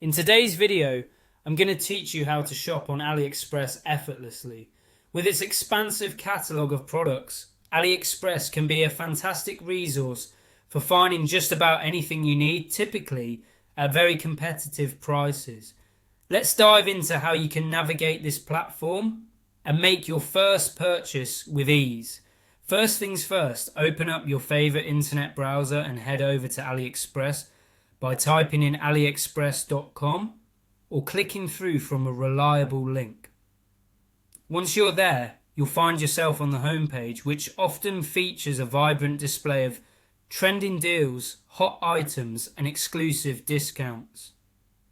In today's video, I'm going to teach you how to shop on AliExpress effortlessly. With its expansive catalogue of products, AliExpress can be a fantastic resource for finding just about anything you need, typically at very competitive prices. Let's dive into how you can navigate this platform and make your first purchase with ease. First things first, open up your favorite internet browser and head over to AliExpress by typing in aliexpress.com or clicking through from a reliable link. Once you're there, you'll find yourself on the homepage, which often features a vibrant display of trending deals, hot items, and exclusive discounts.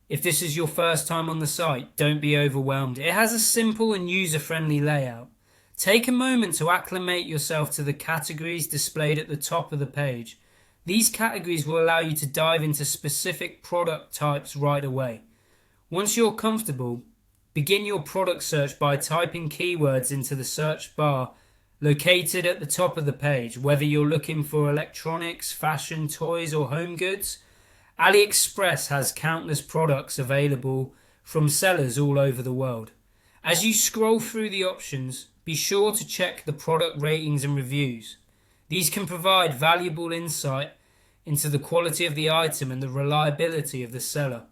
If this is your first time on the site, don't be overwhelmed. It has a simple and user-friendly layout. Take a moment to acclimate yourself to the categories displayed at the top of the page. These categories will allow you to dive into specific product types right away. Once you're comfortable, begin your product search by typing keywords into the search bar located at the top of the page. Whether you're looking for electronics, fashion, toys, or home goods, AliExpress has countless products available from sellers all over the world. As you scroll through the options, be sure to check the product ratings and reviews. These can provide valuable insight into the quality of the item and the reliability of the seller.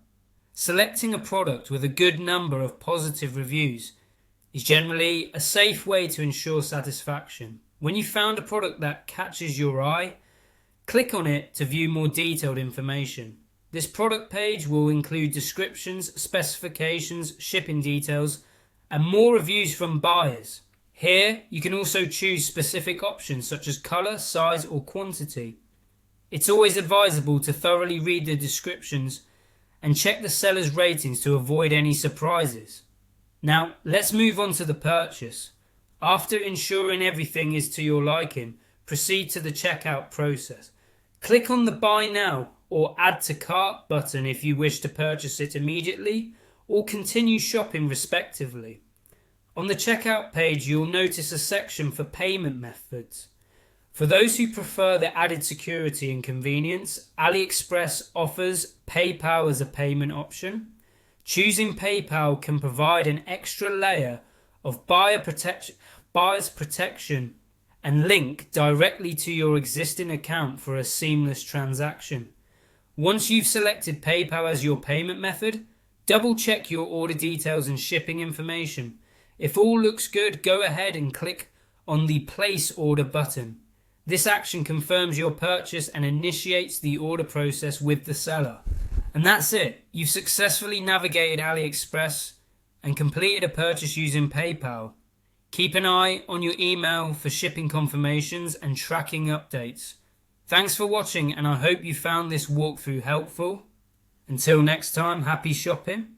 Selecting a product with a good number of positive reviews is generally a safe way to ensure satisfaction. When you found a product that catches your eye, click on it to view more detailed information. This product page will include descriptions, specifications, shipping details, and more reviews from buyers. Here, you can also choose specific options such as color, size, or quantity. It's always advisable to thoroughly read the descriptions and check the seller's ratings to avoid any surprises. Now, let's move on to the purchase. After ensuring everything is to your liking, proceed to the checkout process. Click on the Buy Now or Add to Cart button if you wish to purchase it immediately or continue shopping respectively. On the checkout page, you'll notice a section for payment methods. For those who prefer the added security and convenience, AliExpress offers PayPal as a payment option. Choosing PayPal can provide an extra layer of buyer's protection and link directly to your existing account for a seamless transaction. Once you've selected PayPal as your payment method, double check your order details and shipping information. If all looks good, go ahead and click on the Place Order button. This action confirms your purchase and initiates the order process with the seller. And that's it. You've successfully navigated AliExpress and completed a purchase using PayPal. Keep an eye on your email for shipping confirmations and tracking updates. Thanks for watching, and I hope you found this walkthrough helpful. Until next time, happy shopping.